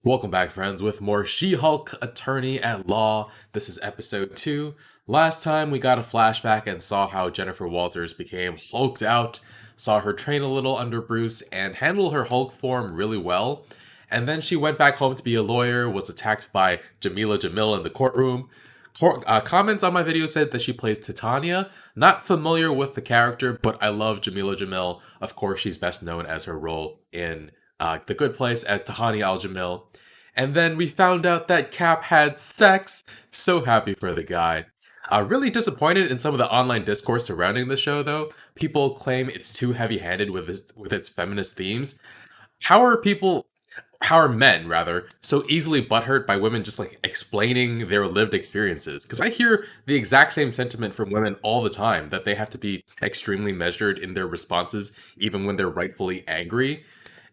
Welcome back, friends, with more She-Hulk Attorney at Law. This is episode 2. Last time we got a flashback and saw how Jennifer Walters became hulked out, saw her train a little under Bruce, and handle her Hulk form really well. And then she went back home to be a lawyer, was attacked by Jamila Jamil in the courtroom. Comments on my video said that she plays Titania. Not familiar with the character, but I love Jamila Jamil. Of course, she's best known as her role in The Good Place as Tahani Al-Jamil. And then we found out that Cap had sex. So happy for the guy. Really disappointed in some of the online discourse surrounding the show, though. People claim it's too heavy-handed with its feminist themes. How are men, so easily butthurt by women just like explaining their lived experiences? Because I hear the exact same sentiment from women all the time, that they have to be extremely measured in their responses, even when they're rightfully angry.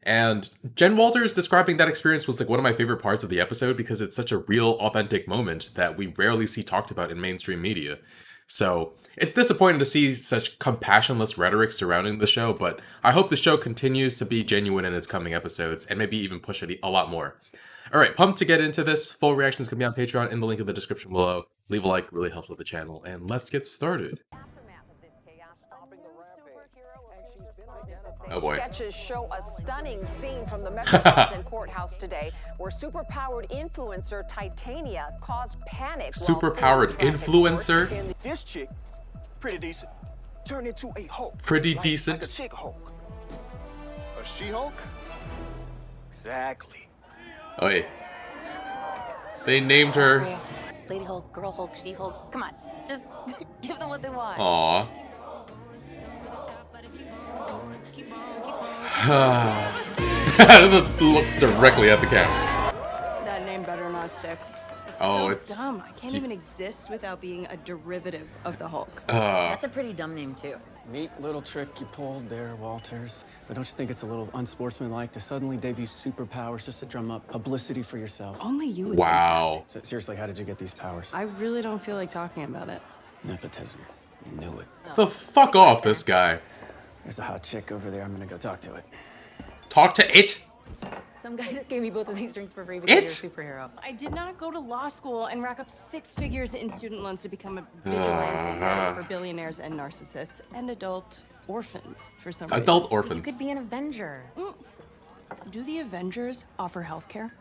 And Jen Walters describing that experience was like one of my favorite parts of the episode because it's such a real, authentic moment that we rarely see talked about in mainstream media. So it's disappointing to see such compassionless rhetoric surrounding the show, but I hope the show continues to be genuine in its coming episodes and maybe even push it a lot more. Alright, pumped to get into this. Full reactions can be on Patreon in the link in the description below. Leave a like, really helps with the channel, and let's get started. Oh boy. Sketches show a stunning scene from the Metropolitan Courthouse today where superpowered influencer Titania caused panic. Superpowered influencer? This chick, pretty decent, turned into a Hulk. Pretty decent? Like a chick Hulk. A She-Hulk? Exactly. Oh wait. They named her... Lady Hulk, Girl Hulk, She-Hulk. Come on, just give them what they want. Aww. Let's look directly at the camera. That name better not stick. It's dumb. I can't even exist without being a derivative of the Hulk. That's a pretty dumb name too. Neat little trick you pulled there, Walters. But don't you think it's a little unsportsmanlike to suddenly debut superpowers just to drum up publicity for yourself? Only you would. Wow. So, seriously, how did you get these powers? I really don't feel like talking about it. Nepotism. You knew it. The fuck off, this guy. There's a hot chick over there. I'm gonna go talk to it. Talk to it? Some guy just gave me both of these drinks for free because you're a superhero. I did not go to law school and rack up 6 figures in student loans to become a vigilante that is for billionaires and narcissists and adult orphans for some reason. Adult orphans. You could be an Avenger. Do the Avengers offer health care?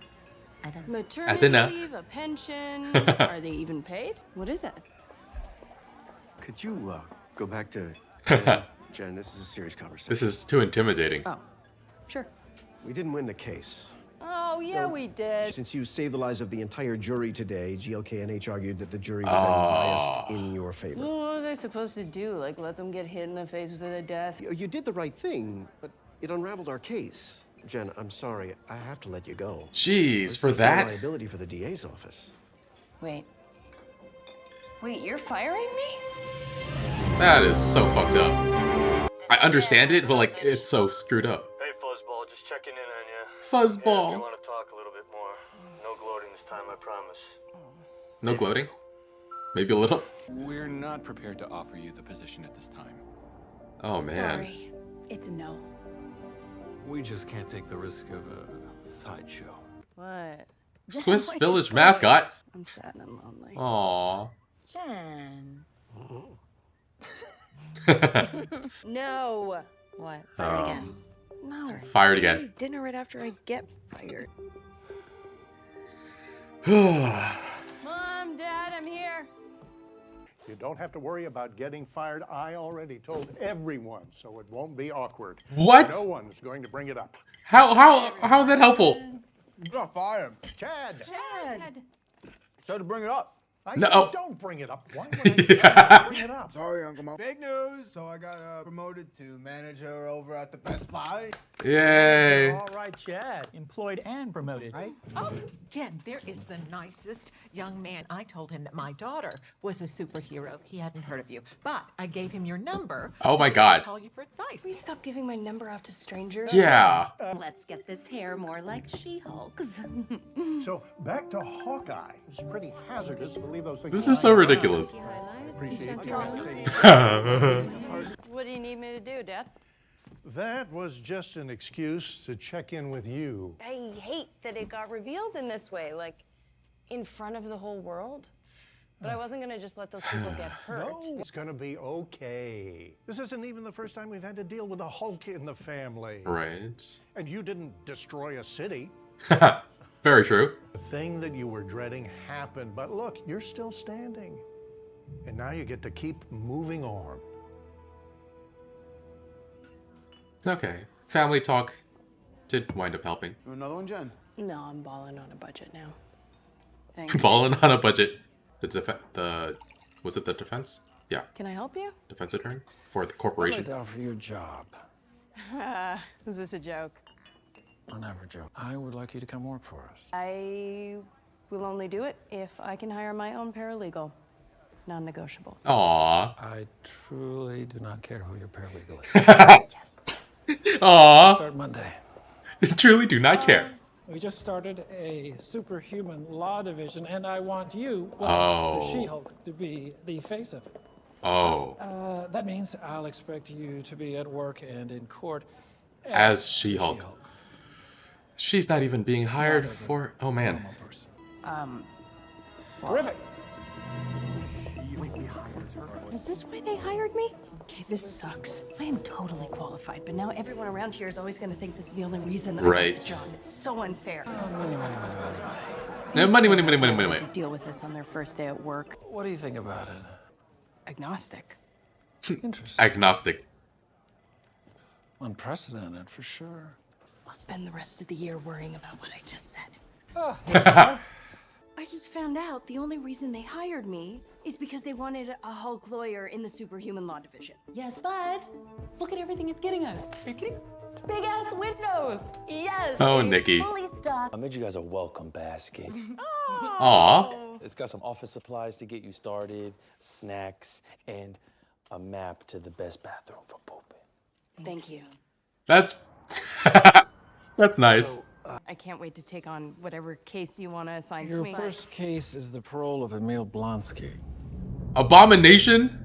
I don't know. Maternity leave, a pension? Are they even paid? What is it? Could you go back to Jen? This is a serious conversation. This is too intimidating. Oh, sure. We didn't win the case. Oh, yeah, we did. Since you saved the lives of the entire jury today, GLK&H argued that the jury was biased in your favor. Well, what was I supposed to do? Like, let them get hit in the face with a desk? You did the right thing, but it unraveled our case. Jen, I'm sorry. I have to let you go. Jeez, for that? Liability for the DA's office. Wait, you're firing me? That is so fucked up. I understand it, but like, it's so screwed up. Hey, Fuzzball, just checking in on you. Fuzzball. Yeah, if you want to talk a little bit more. No gloating this time, I promise. No gloating? Maybe a little? We're not prepared to offer you the position at this time. Oh, man. Sorry, it's a no. We just can't take the risk of a sideshow. What? Swiss Village mascot. I'm sad and lonely. Aww. Jen. No. What? Fire it again. No. Fired again. Dinner right after I get fired. Mom, Dad, I'm here. You don't have to worry about getting fired. I already told everyone, so it won't be awkward. What? No one's going to bring it up. How is that helpful? You got fired. Chad! So to bring it up. I No. said don't bring it up. Why would I bring it up? Sorry, Uncle Mom. Big news. So I got promoted to manager over at the Best Buy. Yay. All right, Chad. Employed and promoted, right? Oh, Jen, there is the nicest young man. I told him that my daughter was a superhero. He hadn't heard of you, but I gave him your number. Oh so my he God. could call you for advice. Please stop giving my number out to strangers. Yeah. Let's get this hair more like She-Hulk's. So back to Hawkeye. It's pretty hazardous to leave those things. This is so ridiculous. I appreciate you saying What do you need me to do, Dad? That was just an excuse to check in with you. I hate that it got revealed in this way, like in front of the whole world. But I wasn't gonna just let those people get hurt. No, it's gonna be okay. This isn't even the first time we've had to deal with a Hulk in the family. Right. And you didn't destroy a city. Very true. The thing that you were dreading happened, but look, you're still standing. And now you get to keep moving on. Okay. Family talk did wind up helping. Another one, Jen? No, I'm balling on a budget now. Balling on a budget. Was it the defense? Yeah. Can I help you? Defense attorney for the corporation. I'd like to offer you a job. Is this a joke? I'll never joke. I would like you to come work for us. I will only do it if I can hire my own paralegal. Non-negotiable. Aww. I truly do not care who your paralegal is. Yes. Aww. Start Monday. Truly do not care. We just started a Superhuman Law division, and I want you, Oh. the She-Hulk, to be the face of it. Oh. That means I'll expect you to be at work and in court As She-Hulk. She's not even being hired for... Oh, man. Terrific. Is this why they hired me? Okay, this sucks. I am totally qualified, but now everyone around here is always going to think this is the only reason I Right. get the job. It's so unfair. Money. To deal with this on their first day at work. What do you think about it? Agnostic. Interesting. Agnostic. Unprecedented, for sure. I'll spend the rest of the year worrying about what I just said. I just found out the only reason they hired me is because they wanted a Hulk lawyer in the Superhuman Law division. Yes, but look at everything it's getting us. Are you kidding? Big ass windows. Yes. Oh, a Nikki. Fully stocked. I made you guys a welcome basket. Aw. It's got some office supplies to get you started, snacks, and a map to the best bathroom for pooping. Thank you. That's... That's nice. I can't wait to take on whatever case you want to assign to Your me. first case is the parole of Emil Blonsky. Abomination?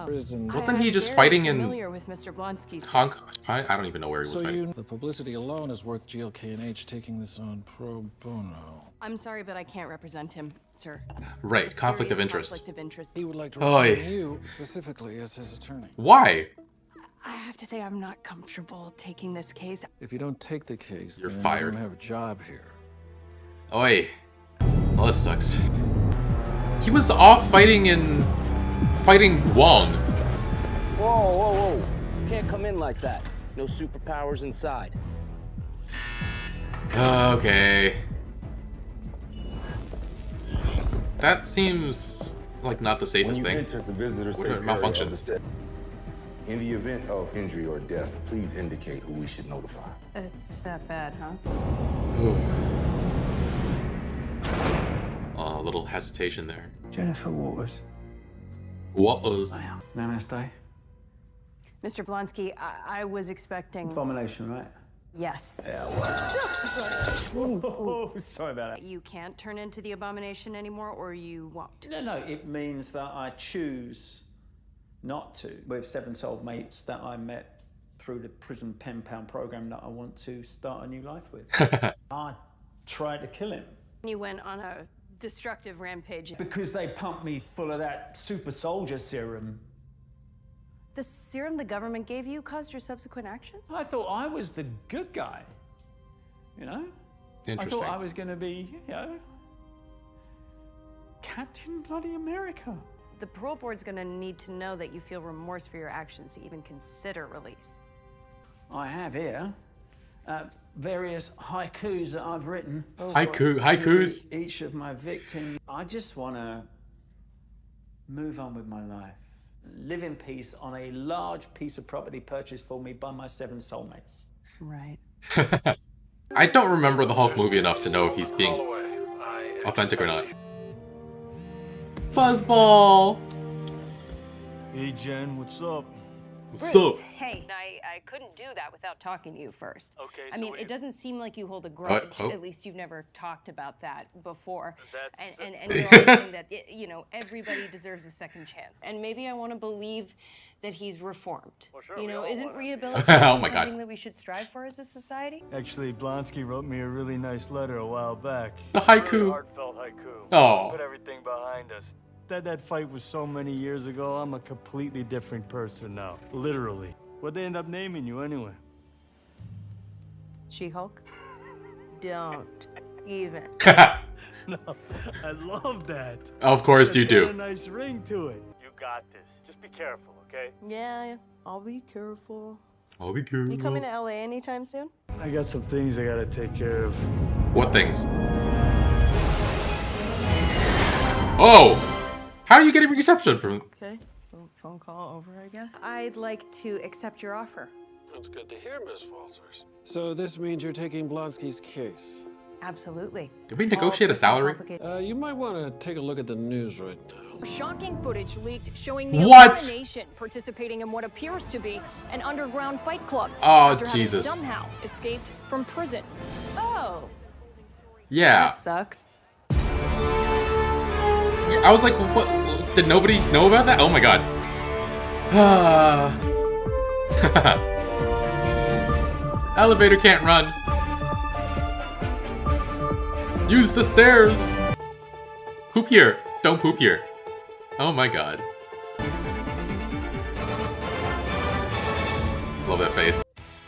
Prison. Wasn't he just I'm fighting very in familiar with Mr. Blonsky, sir. Hong Kong? I don't even know where he was So fighting. the publicity alone is worth GLK&H taking this on pro bono. I'm sorry, but I can't represent him, sir. Right, A conflict of serious interest. Conflict of interest. He would like to Oh, retain yeah. you specifically as his attorney. Why? I have to say I'm not comfortable taking this case. If you don't take the case, You're then fired. You don't have a job here. Oi. Well, this sucks. He was off fighting Wong. Whoa. You can't come in like that. No superpowers inside. Okay. That seems like not the safest When you thing. enter the visitor What safe are area of the malfunctions? set, in the event of injury or death, please indicate who we should notify. It's that bad, huh? A little hesitation there. Jennifer Waters. What was? Namaste. Mr. Blonsky, I was expecting... Abomination, right? Yes. Yeah. Sorry about that. You can't turn into the Abomination anymore, or you won't. No, it means that I choose not to. With 7 soulmates that I met through the prison pen pound program that I want to start a new life with. I tried to kill him. You went on a destructive rampage. Because they pumped me full of that super soldier serum. The serum the government gave you caused your subsequent actions? I thought I was the good guy. You know? Interesting. I thought I was going to be, Captain Bloody America. The parole board's gonna need to know that you feel remorse for your actions to even consider release. I have here various haikus that I've written. Haikus? To each of my victims. I just want to move on with my life. Live in peace on a large piece of property purchased for me by my 7 soulmates. Right. I don't remember the Hulk movie enough to know if he's being authentic or not. Fuzzball! Hey, Jen, what's up? Bruce, hey, I couldn't do that without talking to you first. Okay, I so mean, we- it doesn't seem like you hold a grudge. oh. At least you've never talked about that before. That's- And you're arguing that, you know, everybody deserves a second chance. And maybe I want to believe that he's reformed. sure, You we know, all isn't wanna. rehabilitation Oh my God. something that we should strive for as a society? Actually, Blonsky wrote me a really nice letter a while back. The Really haiku. heartfelt haiku. Oh. Put everything behind us. That fight was so many years ago, I'm a completely different person now. Literally. What'd they end up naming you anyway? She-Hulk? Don't even. No, I love that. Of course you It's got do. a nice ring to it. You got this. Just be careful, okay? Yeah, I'll be careful. I'll be careful. You coming to LA anytime soon? I got some things I gotta take care of. What things? Oh! How are you getting reception from? Okay, phone call over, I guess. I'd like to accept your offer. That's good to hear, Miss Walters. So this means you're taking Blonsky's case. Absolutely. Did we negotiate a salary? You might want to take a look at the news right now. Shocking footage leaked showing the What? Abomination participating in what appears to be an underground fight club. Oh, after having Jesus. somehow escaped from prison. Oh, Yeah. that sucks. I was like, what? Did nobody know about that? Oh my god. Elevator can't run. Use the stairs. Poop here. Don't poop here. Oh my god. Love that face.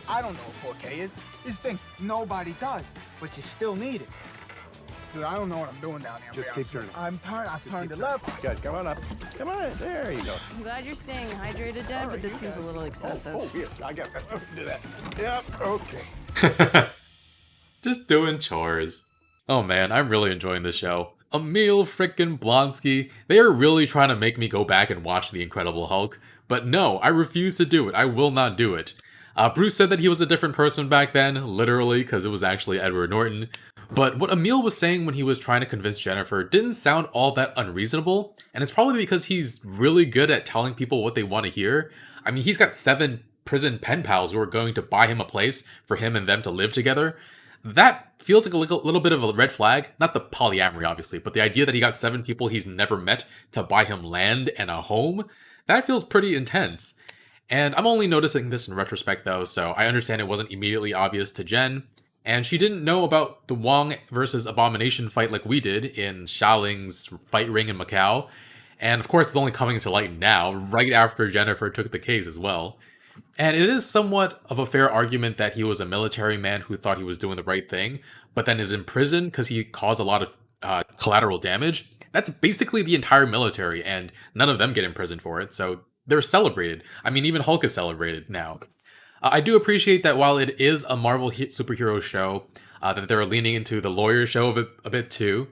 I don't know what 4K is. This thing nobody does, but you still need it. Dude, I don't know what I'm doing down here. Just keep turning. I've turned it left. Good, come on up. Come on, there you go. I'm glad you're staying hydrated, Dad, but this seems a little excessive. Oh, here, I got that. Do that. Yep, okay. Just doing chores. Oh man, I'm really enjoying this show. Emil frickin' Blonsky, they are really trying to make me go back and watch The Incredible Hulk, but no, I refuse to do it. I will not do it. Bruce said that he was a different person back then, literally, because it was actually Edward Norton. But what Emil was saying when he was trying to convince Jennifer didn't sound all that unreasonable, and it's probably because he's really good at telling people what they want to hear. I mean, he's got 7 prison pen pals who are going to buy him a place for him and them to live together. That feels like a little bit of a red flag. Not the polyamory, obviously, but the idea that he got 7 people he's never met to buy him land and a home, that feels pretty intense. And I'm only noticing this in retrospect though, so I understand it wasn't immediately obvious to Jen. And she didn't know about the Wong versus Abomination fight like we did in Xiaoling's fight ring in Macau. And of course, it's only coming to light now, right after Jennifer took the case as well. And it is somewhat of a fair argument that he was a military man who thought he was doing the right thing, but then is in prison because he caused a lot of collateral damage. That's basically the entire military, and none of them get in prison for it, so they're celebrated. I mean, even Hulk is celebrated now. I do appreciate that while it is a Marvel superhero show, that they're leaning into the lawyer show of it a bit too.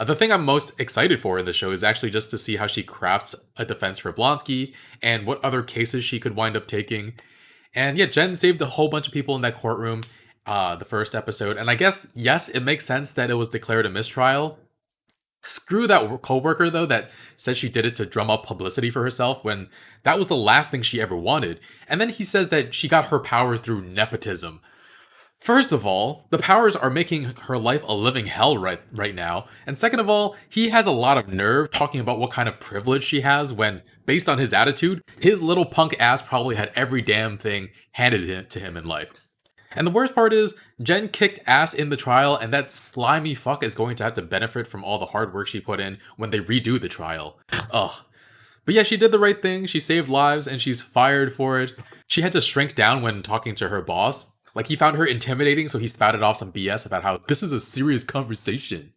The thing I'm most excited for in the show is actually just to see how she crafts a defense for Blonsky and what other cases she could wind up taking. And yeah, Jen saved a whole bunch of people in that courtroom the first episode. And I guess, yes, it makes sense that it was declared a mistrial. Screw that coworker though that said she did it to drum up publicity for herself when that was the last thing she ever wanted. And then he says that she got her powers through nepotism. First of all, the powers are making her life a living hell right now. And second of all, he has a lot of nerve talking about what kind of privilege she has when, based on his attitude, his little punk ass probably had every damn thing handed to him in life. And the worst part is, Jen kicked ass in the trial, and that slimy fuck is going to have to benefit from all the hard work she put in when they redo the trial. Ugh. But yeah, she did the right thing, she saved lives, and she's fired for it. She had to shrink down when talking to her boss. Like, he found her intimidating, so he spouted off some BS about how this is a serious conversation.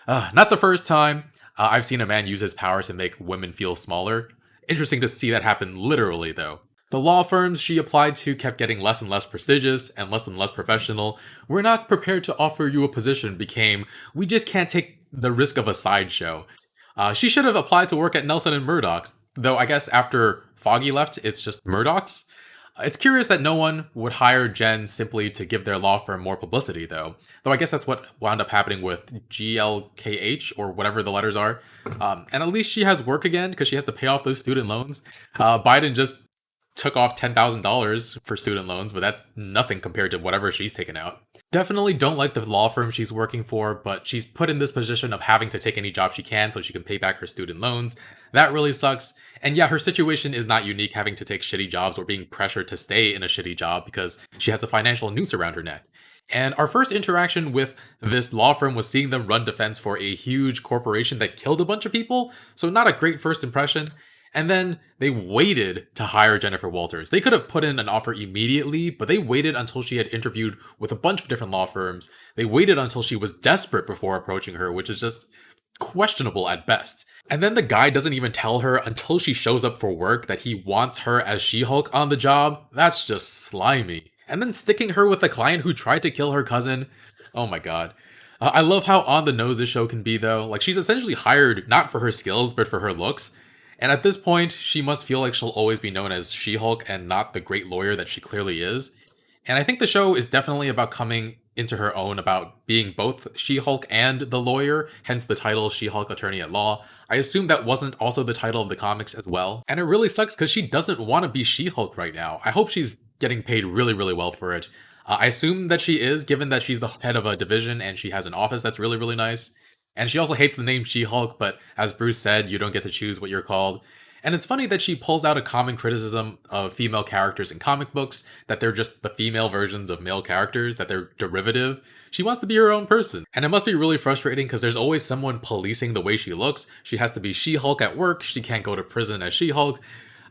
Not the first time. I've seen a man use his power to make women feel smaller. Interesting to see that happen literally, though. The law firms she applied to kept getting less and less prestigious and less professional. We're not prepared to offer you a position became, we just can't take the risk of a sideshow. She should have applied to work at Nelson and Murdoch's, though I guess after Foggy left, it's just Murdoch's. It's curious that no one would hire Jen simply to give their law firm more publicity, though. Though I guess that's what wound up happening with GLKH, or whatever the letters are. And at least she has work again, because she has to pay off those student loans. Biden just took off $10,000 for student loans, but that's nothing compared to whatever she's taken out. Definitely don't like the law firm she's working for, but she's put in this position of having to take any job she can so she can pay back her student loans. That really sucks. And yeah, her situation is not unique, having to take shitty jobs or being pressured to stay in a shitty job because she has a financial noose around her neck. And our first interaction with this law firm was seeing them run defense for a huge corporation that killed a bunch of people, so not a great first impression. And then they waited to hire Jennifer Walters. They could have put in an offer immediately, but they waited until she had interviewed with a bunch of different law firms. They waited until she was desperate before approaching her, which is just questionable at best. And then the guy doesn't even tell her until she shows up for work that he wants her as She-Hulk on the job. That's just slimy. And then sticking her with a client who tried to kill her cousin. Oh my god. I love how on the nose this show can be though. Like, she's essentially hired not for her skills, but for her looks. And at this point, she must feel like she'll always be known as She-Hulk and not the great lawyer that she clearly is. And I think the show is definitely about coming into her own, about being both She-Hulk and the lawyer, hence the title She-Hulk Attorney at Law. I assume that wasn't also the title of the comics as well. And it really sucks because she doesn't want to be She-Hulk right now. I hope she's getting paid really, really well for it. I assume that she is, given that she's the head of a division and she has an office that's really, really nice. And she also hates the name She-Hulk, but as Bruce said, you don't get to choose what you're called. And it's funny that she pulls out a common criticism of female characters in comic books, that they're just the female versions of male characters, that they're derivative. She wants to be her own person. And it must be really frustrating because there's always someone policing the way she looks. She has to be She-Hulk at work. She can't go to prison as She-Hulk.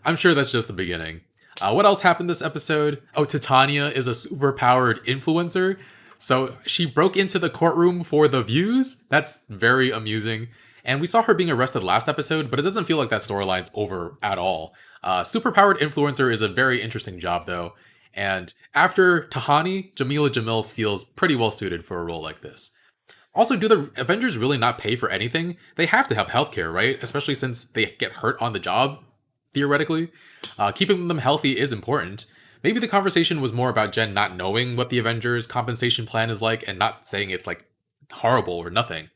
I'm sure that's just the beginning. What else happened this episode? Oh, Titania is a super-powered influencer. So she broke into the courtroom for the views? That's very amusing. And we saw her being arrested last episode, but it doesn't feel like that storyline's over at all. Superpowered influencer is a very interesting job though. And after Tahani, Jamila Jamil feels pretty well suited for a role like this. Also, do the Avengers really not pay for anything? They have to have healthcare, right? Especially since they get hurt on the job, theoretically. Keeping them healthy is important. Maybe the conversation was more about Jen not knowing what the Avengers compensation plan is like and not saying it's like horrible or nothing.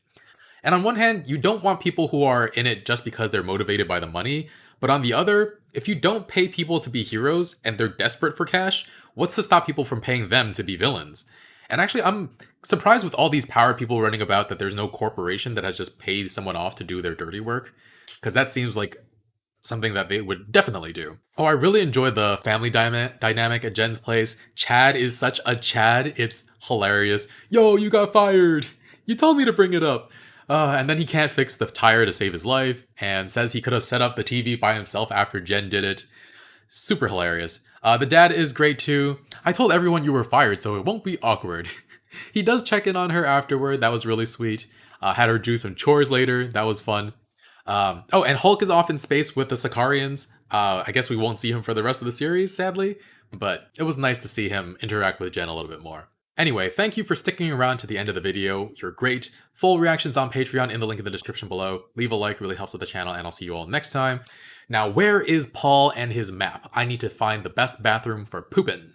And on one hand, you don't want people who are in it just because they're motivated by the money. But on the other, if you don't pay people to be heroes and they're desperate for cash, what's to stop people from paying them to be villains? And actually, I'm surprised with all these power people running about that there's no corporation that has just paid someone off to do their dirty work. Because that seems like something that they would definitely do. Oh, I really enjoyed the family dynamic at Jen's place. Chad is such a Chad. It's hilarious. Yo, you got fired. You told me to bring it up. And then he can't fix the tire to save his life and says he could have set up the TV by himself after Jen did it. Super hilarious. The dad is great too. I told everyone you were fired, so it won't be awkward. He does check in on her afterward. That was really sweet. Had her do some chores later. That was fun. Oh, and Hulk is off in space with the Sicarians. I guess we won't see him for the rest of the series, sadly. But it was nice to see him interact with Jen a little bit more. Anyway, thank you for sticking around to the end of the video. You're great. Full reactions on Patreon in the link in the description below. Leave a like, really helps with the channel, and I'll see you all next time. Now, where is Paul and his map? I need to find the best bathroom for poopin'.